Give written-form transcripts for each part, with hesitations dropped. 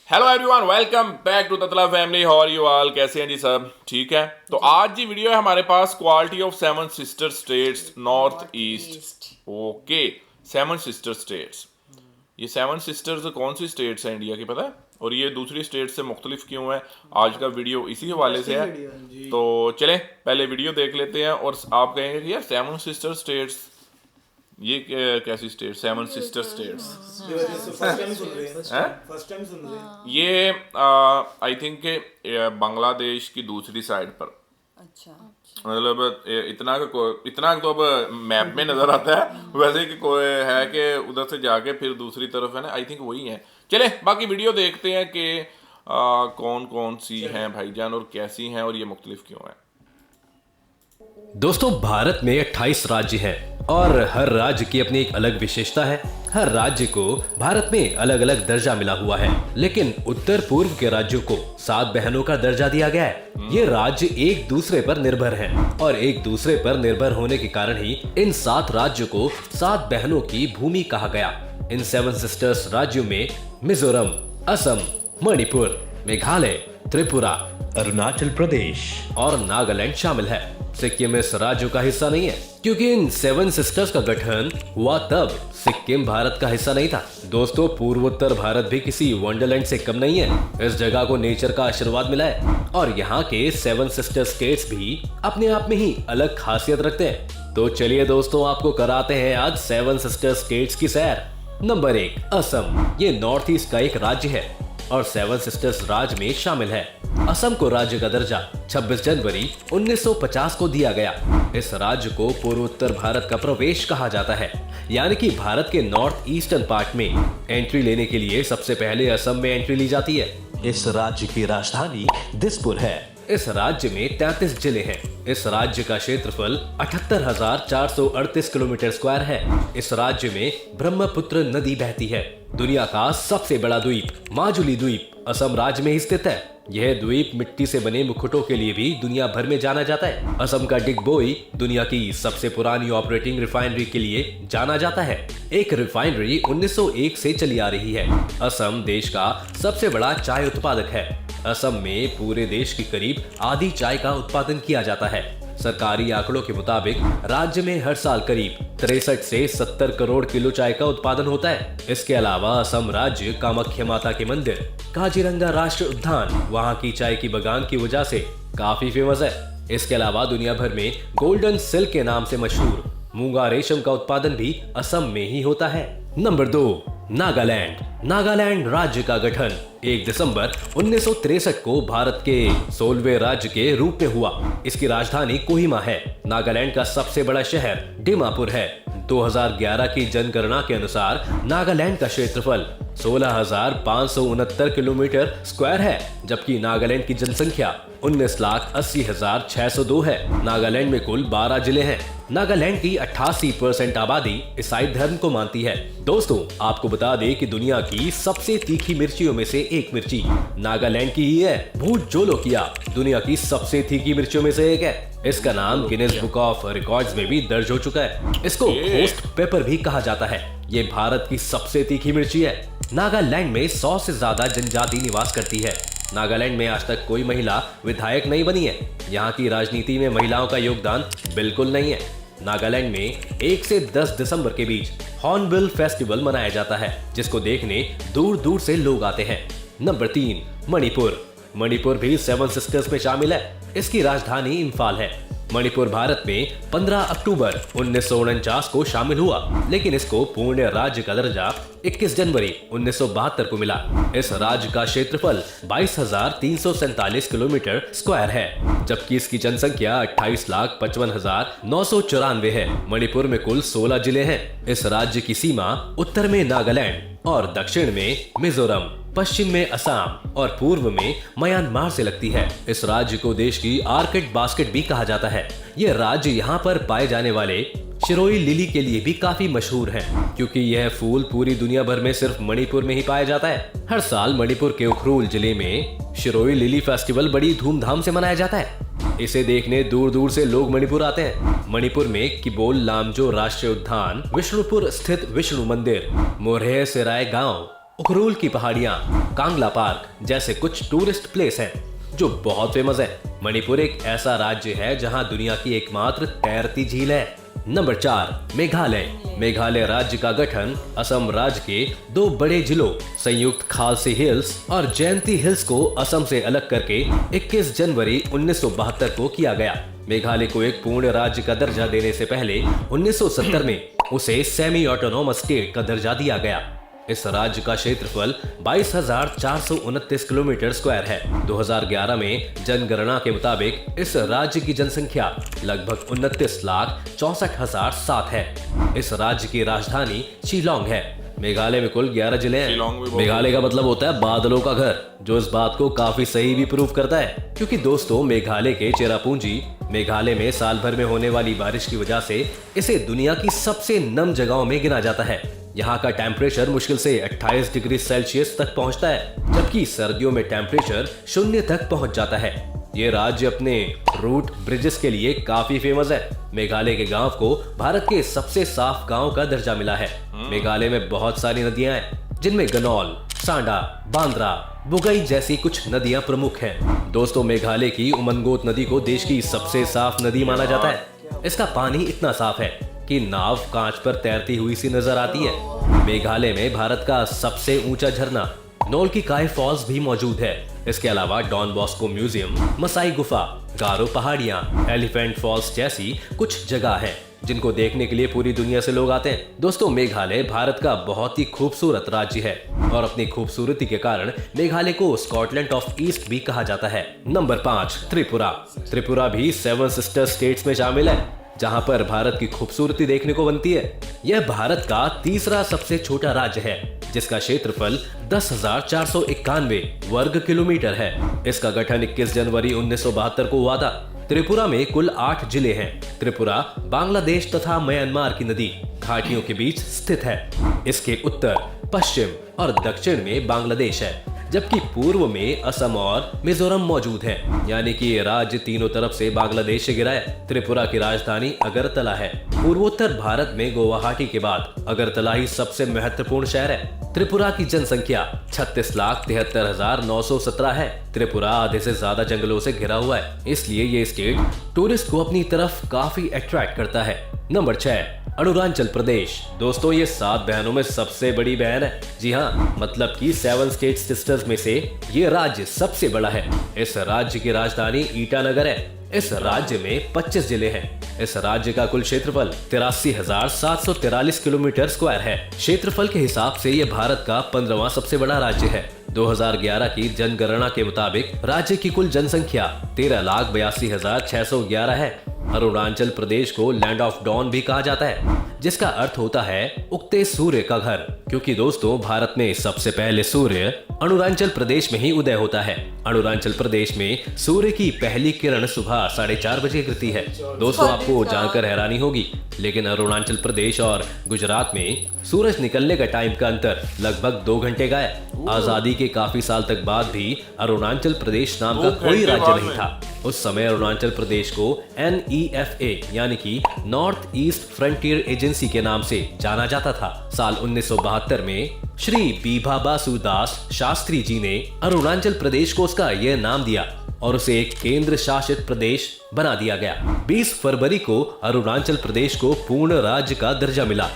Hello everyone, welcome back to Tatla family. How are you all? कैसे हैं जी सब? ठीक है। तो आज जी वीडियो है हमारे पास quality of seven sister states north east. Okay, seven sister states. ये सेवन सिस्टर्स कौन सी स्टेट्स हैं इंडिया की, पता है? और ये दूसरी स्टेट से मुख्तलिफ क्यों है? आज का वीडियो इसी हवाले से है। तो चलें पहले वीडियो देख लेते हैं। और आप कहेंगे कि यार सेवन सिस्टर स्टेट्स ये कैसी स्टेट? सेवन सिस्टर स्टेट्स ये आई थिंक बांग्लादेश की दूसरी साइड पर। अच्छा, मतलब इतना तो अब मैप में नजर आता है, वैसे कि कोई है कि उधर से जाके फिर दूसरी तरफ है ना, आई थिंक वही है। चले बाकी वीडियो देखते हैं कि कौन कौन सी हैं भाईजान और कैसी हैं और ये मुख्तलिफ क्यों है। दोस्तों, भारत में 28 राज्य हैं और हर राज्य की अपनी एक अलग विशेषता है। हर राज्य को भारत में अलग अलग दर्जा मिला हुआ है, लेकिन उत्तर पूर्व के राज्यों को 7 बहनों का दर्जा दिया गया है। ये राज्य एक दूसरे पर निर्भर हैं और एक दूसरे पर निर्भर होने के कारण ही इन 7 राज्यों को 7 बहनों की भूमि कहा गया। इन 7 सिस्टर्स राज्यों में मिजोरम, असम, मणिपुर, मेघालय, त्रिपुरा, अरुणाचल प्रदेश और नागालैंड शामिल है। सिक्किम इस राज्यों का हिस्सा नहीं है, क्योंकि इन 7 सिस्टर्स का गठन हुआ तब सिक्किम भारत का हिस्सा नहीं था। दोस्तों, पूर्वोत्तर भारत भी किसी वंडरलैंड से कम नहीं है। इस जगह को नेचर का आशीर्वाद मिला है और यहाँ के 7 सिस्टर स्टेट्स भी अपने आप में ही अलग खासियत रखते हैं। तो चलिए दोस्तों, आपको कराते हैं आज 7 सिस्टर स्टेट्स की सैर। नंबर 1, असम। ये नॉर्थ ईस्ट का एक राज्य है और 7 सिस्टर्स राज्य में शामिल है। असम को राज्य का दर्जा 26 जनवरी 1950 को दिया गया। इस राज्य को पूर्वोत्तर भारत का प्रवेश कहा जाता है, यानी कि भारत के नॉर्थ ईस्टर्न पार्ट में एंट्री लेने के लिए सबसे पहले असम में एंट्री ली जाती है। इस राज्य की राजधानी दिसपुर है। इस राज्य में 33 जिले हैं। इस राज्य का क्षेत्रफल 78,438 किलोमीटर स्क्वायर है। इस राज्य में ब्रह्मपुत्र नदी बहती है। दुनिया का सबसे बड़ा द्वीप माजुली द्वीप असम राज्य में ही स्थित है। यह द्वीप मिट्टी से बने मुकुटों के लिए भी दुनिया भर में जाना जाता है। असम का डिगबोई दुनिया की सबसे पुरानी ऑपरेटिंग रिफाइनरी के लिए जाना जाता है। एक रिफाइनरी 1901 से चली आ रही है। असम देश का सबसे बड़ा चाय उत्पादक है। असम में पूरे देश की करीब आधी चाय का उत्पादन किया जाता है। सरकारी आंकड़ों के मुताबिक राज्य में हर साल करीब 63 से 70 करोड़ किलो चाय का उत्पादन होता है। इसके अलावा असम राज्य कामाख्या माता के मंदिर, काजीरंगा राष्ट्रीय उद्यान वहाँ की चाय की बगान की वजह से काफी फेमस है। इसके अलावा दुनिया भर में गोल्डन सिल्क के नाम से मशहूर मूंगा रेशम का उत्पादन भी असम में ही होता है। नंबर 2, नागालैंड। नागालैंड राज्य का गठन 1 दिसंबर 1963 को भारत के 16वें राज्य के रूप में हुआ। इसकी राजधानी कोहिमा है। नागालैंड का सबसे बड़ा शहर दीमापुर है। 2011 की जनगणना के अनुसार नागालैंड का क्षेत्रफल 16,569 किलोमीटर स्क्वायर है, जबकि नागालैंड की जनसंख्या 19,80,602 है। नागालैंड में कुल 12 जिले हैं। नागालैंड की 88% आबादी ईसाई धर्म को मानती है। दोस्तों, आपको बता दें कि दुनिया की सबसे तीखी मिर्चियों में से एक मिर्ची नागालैंड की ही है। भूत जोलोकिया दुनिया की सबसे तीखी मिर्चियों में से एक है। इसका नाम गिनेस बुक ऑफ रिकॉर्ड्स में भी दर्ज हो चुका है। इसको होस्ट पेपर भी कहा जाता है। ये भारत की सबसे तीखी मिर्ची है। नागालैंड में 100 से ज्यादा जनजाति निवास करती है। नागालैंड में आज तक कोई महिला विधायक नहीं बनी है। यहाँ की राजनीति में महिलाओं का योगदान बिल्कुल नहीं है। नागालैंड में 1 से 10 दिसंबर के बीच हॉर्नबिल फेस्टिवल मनाया जाता है, जिसको देखने दूर दूर से लोग आते हैं। नंबर 3, मणिपुर। मणिपुर भी 7 सिस्टर्स में शामिल है। इसकी राजधानी इम्फाल है। मणिपुर भारत में 15 अक्टूबर 1949 को शामिल हुआ, लेकिन इसको पूर्ण राज्य का दर्जा 21 जनवरी 1972 को मिला। इस राज्य का क्षेत्रफल 22,347 किलोमीटर स्क्वायर है, जबकि इसकी जनसंख्या 28,55,994 है। मणिपुर में कुल 16 जिले हैं। इस राज्य की सीमा उत्तर में नागालैंड और दक्षिण में मिजोरम, पश्चिम में असम और पूर्व में म्यांमार से लगती है। इस राज्य को देश की आर्किड बास्केट भी कहा जाता है। ये राज्य यहाँ पर पाए जाने वाले शिरोई लिली के लिए भी काफी मशहूर है, क्योंकि यह फूल पूरी दुनिया भर में सिर्फ मणिपुर में ही पाया जाता है। हर साल मणिपुर के उखरूल जिले में शिरोई लिली फेस्टिवल बड़ी धूमधाम से मनाया जाता है। इसे देखने दूर दूर से लोग मणिपुर आते हैं। मणिपुर में किबोल लामजो राष्ट्रीय उद्यान, विष्णुपुर स्थित विष्णु मंदिर, मोरहे सेराय गांव, उखरूल की पहाड़ियां, कांगला पार्क जैसे कुछ टूरिस्ट प्लेस हैं जो बहुत फेमस है। मणिपुर एक ऐसा राज्य है जहां दुनिया की एकमात्र तैरती झील है। नंबर 4, मेघालय। मेघालय राज्य का गठन असम राज्य के 2 बड़े जिलों संयुक्त खालसी हिल्स और जयंती हिल्स को असम से अलग करके 21 जनवरी 1972 को किया गया। मेघालय को एक पूर्ण राज्य का दर्जा देने से पहले 1970 में उसे सेमी ऑटोनोमस स्टेट का दर्जा दिया गया। इस राज्य का क्षेत्रफल 22,429 किलोमीटर स्क्वायर है। 2011 में जनगणना के मुताबिक इस राज्य की जनसंख्या लगभग 29,64,007 है। इस राज्य की राजधानी शिलोंग है। मेघालय में कुल 11 जिले हैं। मेघालय का मतलब होता है बादलों का घर, जो इस बात को काफी सही भी प्रूव करता है, क्योंकि दोस्तों मेघालय के चेरापूंजी मेघालय में साल भर में होने वाली बारिश की वजह से इसे दुनिया की सबसे नम जगहों में गिना जाता है। यहाँ का टेम्परेचर मुश्किल से 28 डिग्री सेल्सियस तक पहुँचता है, जबकि सर्दियों में टेम्परेचर 0 तक पहुँच जाता है। ये राज्य अपने रूट ब्रिजेस के लिए काफी फेमस है। मेघालय के गांव को भारत के सबसे साफ गांव का दर्जा मिला है। मेघालय में बहुत सारी नदियां हैं, जिनमें गनौल, सांडा, बांद्रा, बुगई जैसी कुछ नदियां प्रमुख हैं। दोस्तों मेघालय की उमनगोत नदी को देश की सबसे साफ नदी माना जाता है। इसका पानी इतना साफ है कि नाव कांच पर तैरती हुई सी नजर आती है। मेघालय में भारत का सबसे ऊंचा झरना नोल की काय फॉल्स भी मौजूद है। इसके अलावा डॉन बॉस्को म्यूजियम, मसाई गुफा, गारो पहाड़ियां, एलिफेंट फॉल्स जैसी कुछ जगह हैं जिनको देखने के लिए पूरी दुनिया से लोग आते हैं। दोस्तों मेघालय भारत का बहुत ही खूबसूरत राज्य है और अपनी खूबसूरती के कारण मेघालय को स्कॉटलैंड ऑफ ईस्ट भी कहा जाता है। नंबर 5, त्रिपुरा। त्रिपुरा भी 7 सिस्टर स्टेट्स में शामिल है, जहां पर भारत की खूबसूरती देखने को बनती है। यह भारत का तीसरा सबसे छोटा राज्य है, जिसका क्षेत्रफल 10,491 वर्ग किलोमीटर है। इसका गठन 21 जनवरी 1972 को हुआ था। त्रिपुरा में कुल 8 जिले हैं। त्रिपुरा बांग्लादेश तथा म्यांमार की नदी घाटियों के बीच स्थित है। इसके उत्तर, पश्चिम और दक्षिण में बांग्लादेश है, जबकि पूर्व में असम और मिजोरम मौजूद है, यानी कि ये राज्य तीनों तरफ से बांग्लादेश से घिरा है। त्रिपुरा की राजधानी अगरतला है। पूर्वोत्तर भारत में गुवाहाटी के बाद अगरतला ही सबसे महत्वपूर्ण शहर है। त्रिपुरा की जनसंख्या 36,73,917 है। त्रिपुरा आधे से ज्यादा जंगलों से घिरा हुआ है, इसलिए ये स्टेट टूरिस्ट को अपनी तरफ काफी अट्रैक्ट करता है। नंबर 6, अरुणाचल प्रदेश। दोस्तों ये 7 बहनों में सबसे बड़ी बहन है। जी हाँ, मतलब कि 7 स्टेट सिस्टर्स में से ये राज्य सबसे बड़ा है। इस राज्य की राजधानी ईटानगर है। इस राज्य में 25 जिले हैं। इस राज्य का कुल क्षेत्रफल 83,743 किलोमीटर स्क्वायर है। क्षेत्रफल के हिसाब से ये भारत का 15वां सबसे बड़ा राज्य है। 2011 की जनगणना के मुताबिक राज्य की कुल जनसंख्या 13,82,611 है। अरुणाचल प्रदेश को लैंड ऑफ डॉन भी कहा जाता है, जिसका अर्थ होता है उगते सूर्य का घर, क्योंकि दोस्तों भारत में सबसे पहले सूर्य अरुणाचल प्रदेश में ही उदय होता है। अरुणाचल प्रदेश में सूर्य की पहली किरण सुबह 4:30 बजे गिरती है। दोस्तों आपको जानकर हैरानी होगी, लेकिन अरुणाचल प्रदेश और गुजरात में सूरज निकलने का टाइम का अंतर लगभग 2 घंटे का है। आजादी के काफी साल तक बाद भी अरुणाचल प्रदेश नाम का कोई राज्य नहीं था। उस समय अरुणाचल प्रदेश को NEFA यानी कि नॉर्थ ईस्ट फ्रंटियर एजेंसी के नाम से जाना जाता था। साल 1972 में श्री बीभा बासुदास शास्त्री जी ने अरुणाचल प्रदेश को उसका यह नाम दिया और उसे एक केंद्र शासित प्रदेश बना दिया गया। 20 फरवरी को अरुणाचल प्रदेश को पूर्ण राज्य का दर्जा मिला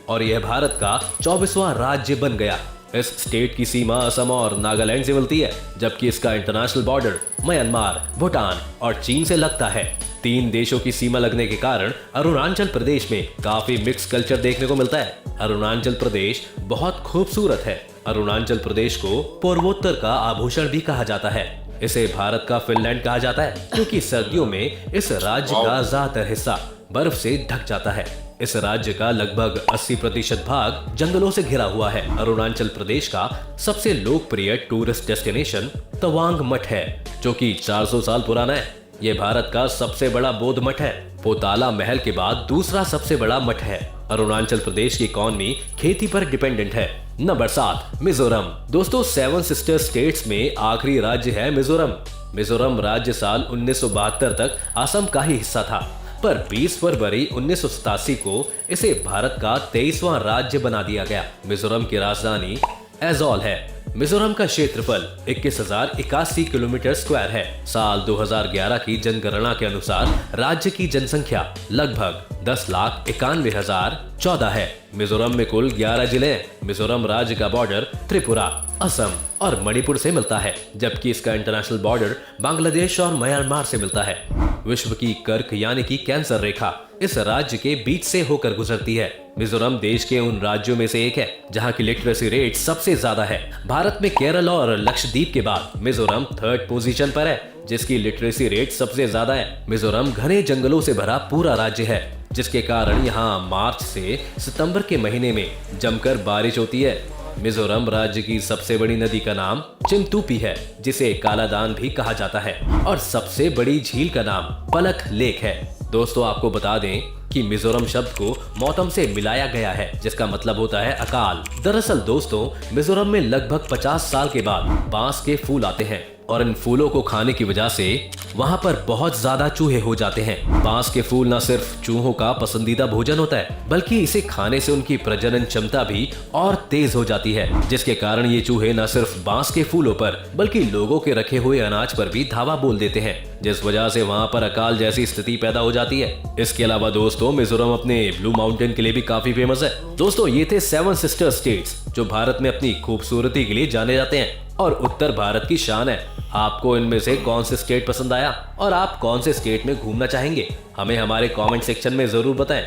और यह भारत का 24वां राज्य बन गया। इस स्टेट की सीमा असम और नागालैंड से मिलती है, जबकि इसका इंटरनेशनल बॉर्डर म्यांमार, भूटान और चीन से लगता है। 3 देशों की सीमा लगने के कारण अरुणाचल प्रदेश में काफी मिक्स कल्चर देखने को मिलता है। अरुणाचल प्रदेश बहुत खूबसूरत है। अरुणाचल प्रदेश को पूर्वोत्तर का आभूषण भी कहा जाता है। इसे भारत का फिनलैंड कहा जाता है, क्योंकि सर्दियों में इस राज्य का ज्यादातर हिस्सा बर्फ से ढक जाता है। इस राज्य का लगभग 80% भाग जंगलों से घिरा हुआ है। अरुणाचल प्रदेश का सबसे लोकप्रिय टूरिस्ट डेस्टिनेशन तवांग मठ है, जो कि 400 साल पुराना है। यह भारत का सबसे बड़ा बौद्ध मठ है। पोताला महल के बाद दूसरा सबसे बड़ा मठ है। अरुणाचल प्रदेश की इकॉनमी खेती पर डिपेंडेंट है। नंबर 7, मिजोरम। दोस्तों 7 सिस्टर स्टेट्स में आखिरी राज्य है मिजोरम। मिजोरम राज्य साल 1972 तक असम का ही हिस्सा था, पर 20 फरवरी 1987 को इसे भारत का 23वां राज्य बना दिया गया। मिजोरम की राजधानी एजॉल है। मिजोरम का क्षेत्रफल 21,081 किलोमीटर स्क्वायर है। साल 2011 की जनगणना के अनुसार राज्य की जनसंख्या लगभग 10,91,014 है। मिजोरम में कुल 11 जिले हैं। मिजोरम राज्य का बॉर्डर त्रिपुरा, असम और मणिपुर से मिलता है, जबकि इसका इंटरनेशनल बॉर्डर बांग्लादेश और म्यांमार से मिलता है। विश्व की कर्क यानी कि कैंसर रेखा इस राज्य के बीच से होकर गुजरती है। मिजोरम देश के उन राज्यों में से एक है जहां की लिटरेसी रेट सबसे ज्यादा है। भारत में केरल और लक्षद्वीप के बाद मिजोरम 3rd पोजीशन पर है, जिसकी लिटरेसी रेट सबसे ज्यादा है। मिजोरम घने जंगलों से भरा पूरा राज्य है, जिसके कारण यहाँ मार्च से सितंबर के महीने में जमकर बारिश होती है। मिजोरम राज्य की सबसे बड़ी नदी का नाम चिमतूपी है, जिसे कालादान भी कहा जाता है, और सबसे बड़ी झील का नाम पलक लेक है। दोस्तों, आपको बता दें कि मिजोरम शब्द को मौतम से मिलाया गया है, जिसका मतलब होता है अकाल। दरअसल दोस्तों, मिजोरम में लगभग 50 साल के बाद बांस के फूल आते हैं, और इन फूलों को खाने की वजह से वहाँ पर बहुत ज्यादा चूहे हो जाते हैं। बांस के फूल न सिर्फ चूहों का पसंदीदा भोजन होता है, बल्कि इसे खाने से उनकी प्रजनन क्षमता भी और तेज हो जाती है, जिसके कारण ये चूहे न सिर्फ बांस के फूलों पर बल्कि लोगों के रखे हुए अनाज पर भी धावा बोल देते हैं, जिस वजह से वहाँ पर अकाल जैसी स्थिति पैदा हो जाती है। इसके अलावा दोस्तों, मिजोरम अपने ब्लू माउंटेन के लिए भी काफी फेमस है। दोस्तों, ये थे 7 सिस्टर स्टेट्स जो भारत में अपनी खूबसूरती के लिए जाने जाते हैं और उत्तर भारत की शान है। आपको इनमें से कौन से स्टेट पसंद आया और आप कौन से स्टेट में घूमना चाहेंगे, हमें हमारे कमेंट सेक्शन में जरूर बताएं।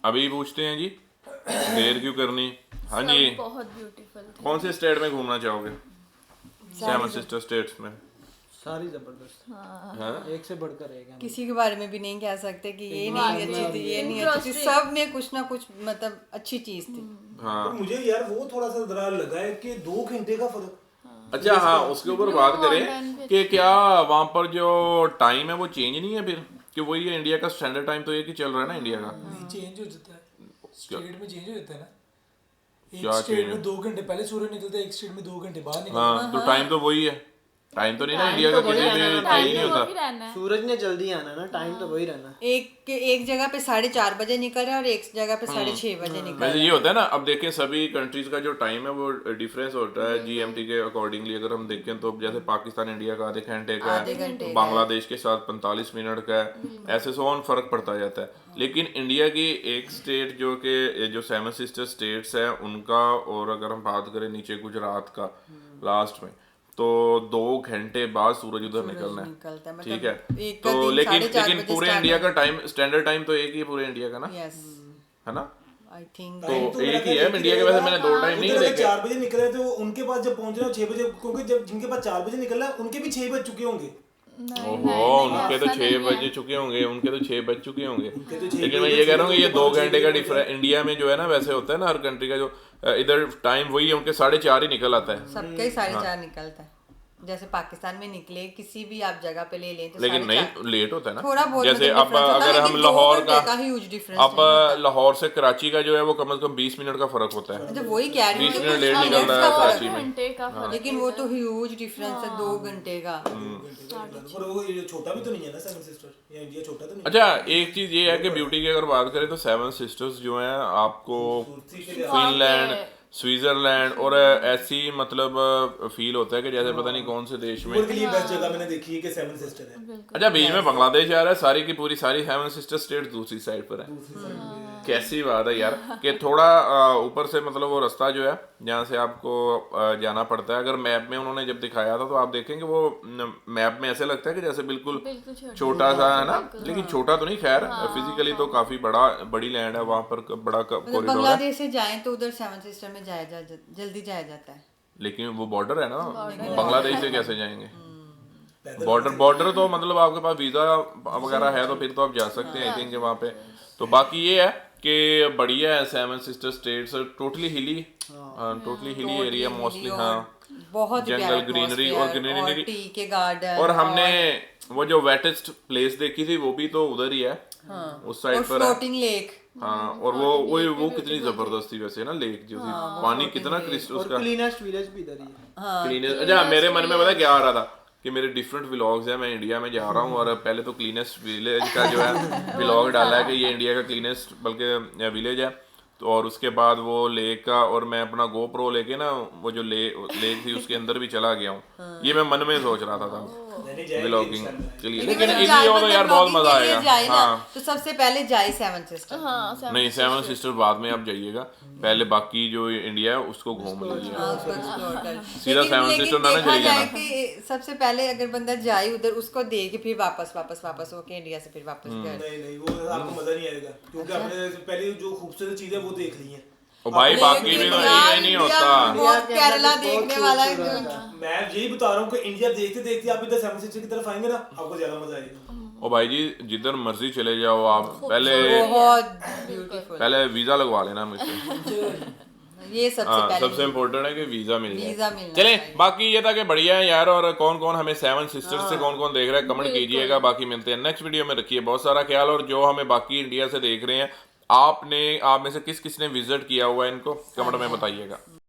अभी पूछते हैं जी, देर क्यों करनी। हाँ जी, बहुत ब्यूटीफुल थे। कौन से स्टेट में घूमना चाहोगे? 7 सिस्टर स्टेट्स में सारी जबरदस्त। हाँ? एक से बढ़कर एक है। किसी के बारे में भी नहीं कह सकते कि ये नहीं अच्छी थी, ये नहीं अच्छी थी। सब में कुछ ना कुछ मतलब अच्छी चीज थी। हाँ। पर मुझे यार वो थोड़ा सा डरा लगा है कि 2 घंटे का फर्क। अच्छा, हाँ, उसके ऊपर बात करें कि क्या वहाँ पर जो टाइम है वो चेंज नहीं है फिर, कि वही है इंडिया का स्टैंडर्ड टाइम तो एक ही चल रहा है ना इंडिया का? चेंज हो जाता है, स्टेट में चेंज हो जाता है ना। क्या एक स्टेट change में 2 घंटे पहले सूरज निकलता है, एक स्टेट में 2 घंटे बाद निकलता है। हाँ, तो टाइम तो वही है। टाइम तो नहीं ना इंडिया का किसी भी चेंज नहीं होता। सूरज ने जल्दी आना ना, टाइम तो वही रहना। एक जगह पे 4:30 बजे निकल रहा है और एक जगह पे 6:30 बजे निकल रहा वैसे ये होता है ना, अब देखें सभी कंट्रीज का जो टाइम है वो डिफरेंस होता है जीएमटी के अकॉर्डिंगली। अगर हम देखें तो जैसे पाकिस्तान इंडिया का आधे घंटे का है, बांग्लादेश के साथ 45 मिनट का है, ऐसे सो फर्क पड़ता जाता है। लेकिन इंडिया की एक स्टेट जो कि जो 7 सिस्टर स्टेट्स है उनका, और अगर हम बात करें नीचे गुजरात का लास्ट में, तो 2 घंटे बाद सूरज उधर निकलना है, ठीक है। तो लेकिन पूरे इंडिया का टाइम स्टैंडर्ड टाइम तो एक ही है पूरे इंडिया का ना, है ना? आई थिंक तो एक ही है इंडिया के। वैसे मैंने 2 टाइम नहीं देखे। 4 बजे निकल रहे थे वो, उनके पास जब पहुंच रहे हो 6 बजे, क्योंकि जब जिनके पास 4 बजे निकल रहा है उनके भी 6 बज चुके होंगे। ओहो, उनके तो 6 बजे चुके होंगे, उनके तो 6 बज चुके होंगे। लेकिन मैं ये कह रहा हूँ कि ये 2 घंटे का डिफरेंस इंडिया में जो है ना, वैसे होता है ना हर कंट्री का, जो इधर टाइम वही है, उनके 4:30 ही निकल आता है। सबका ही 4:30 निकलता है। जैसे पाकिस्तान में निकले किसी भी आप जगह पे ले लें तो लेकिन नहीं, लेट होता है ना थोड़ा बहुत। जैसे अब अगर हम लाहौर का, अब लाहौर से कराची का जो है वो कम से कम 20 मिनट का फर्क होता है। तो वही कह रही 20 मिनट लेट निकल रहा है कराची में, लेकिन वो तो ह्यूज डिफरेंस है 2 घंटे का। और वो ये छोटा भी तो नहीं है ना 7 सिस्टर, ये इंडिया छोटा तो नहीं। अच्छा, एक चीज ये है कि ब्यूटी की अगर बात करें तो 7 सिस्टर्स जो हैं आपको फिनलैंड, स्विट्जरलैंड और ऐसी मतलब फील होता है कि जैसे पता नहीं कौन से देश में। उनके लिए बेस्ट जगह मैंने देखी है कि 7 सिस्टर है। अच्छा, बीच में बांग्लादेश आ रहा है, सारी की पूरी सारी 7 सिस्टर स्टेट दूसरी साइड पर है। कैसी बात है यार कि थोड़ा ऊपर से मतलब वो रास्ता जो है जहाँ से आपको जाना पड़ता है, अगर मैप में उन्होंने जब दिखाया था तो आप देखेंगे वो मैप में ऐसे लगता है कि जैसे बिल्कुल छोटा सा है ना, लेकिन छोटा तो नहीं, खैर फिजिकली तो काफी बड़ी लैंड है, वहाँ पर बड़ा कॉरिडोर है। बांग्लादेश से जाएं तो उधर 7 सिस्टर में जल्दी जाया जाता है, लेकिन वो बॉर्डर है ना, बांग्लादेश से कैसे जाएंगे? बॉर्डर तो मतलब आपके पास वीजा वगैरह है तो फिर तो आप जा सकते हैं आई थिंक वहाँ पे। तो बाकी ये है कि बढ़िया है 7 sister states, totally hilly area mostly. हाँ, बहुत जंगल, ग्रीनरी और ग्रीनरी टी के गार्डन। और हमने वो जो वेटेस्ट प्लेस देखी थी वो भी तो उधर ही है, उस साइड पर फ्लोटिंग लेक। हाँ, और वो कितनी जबरदस्त थी वैसे ना लेक जो थी, पानी कितना क्रिस्टल उसका। क्लीनेस्ट विलेज भी इधर ही है। क्लीनेस्ट, अच्छा मेरे मन में पता क्या आ रहा था कि मेरे डिफरेंट व्लॉग्स हैं, मैं इंडिया में जा रहा हूँ और पहले तो क्लीनेस्ट विलेज का जो है व्लॉग डाला है कि ये इंडिया का क्लीनेस्ट बल्कि विलेज है, तो और उसके बाद वो लेक का, और मैं अपना GoPro लेके ना वो जो लेक थी उसके अंदर भी चला गया हूँ। ये मैं मन में सोच रहा था व्लॉगिंग के लिए, लेकिन इसी हो तो यार बहुत मजा आएगा। हाँ तो सबसे पहले जाए सेवन सिस्टर। हाँ नहीं, सेवन सिस्टर बाद में आप जाइएगा, पहले बाकी जो इंडिया है उसको घूम लीजिए। उसको explore कर। सीधा लेकिन- सेवन लेकिन सिस्टर ना देखा जाइएगा जाए ना। कि सबसे पहले अगर बंदा जाए उधर उसको देख के फिर वापस होके इंडिया से फिर वापस घर। नहीं वो आपको मजा नहीं आएगा, क्योंकि आपने पहले जो खूबसूरत चीजें वो देख ली है। और भाई बाकी भी तो ये नहीं होता। बहुत केरला देखने वाला है। मैं यही बता रहा हूँ कि इंडिया देखते देखते आप इधर सेवन सिस्टर की तरफ आएंगे ना, आपको ज्यादा मजा आएगा। ओ भाई जी जिधर मर्जी चले जाओ आप, पहले बहुत ब्यूटीफुल। पहले वीजा लगवा लेना मुझसे। ये सबसे हाँ, पहले सबसे इम्पोर्टेंट है कि वीजा मिल वीजा जाए। मिलना चले चाहिए। बाकी ये था कि बढ़िया है यार, और कौन कौन हमें सेवन सिस्टर्स से कौन कौन देख रहा है कमेंट कीजिएगा। बाकी मिलते हैं नेक्स्ट वीडियो में, रखिए बहुत सारा ख्याल। और जो हमें बाकी इंडिया से देख रहे हैं, आप में से किस किस ने विजिट किया हुआ है इनको कमेंट में बताइएगा।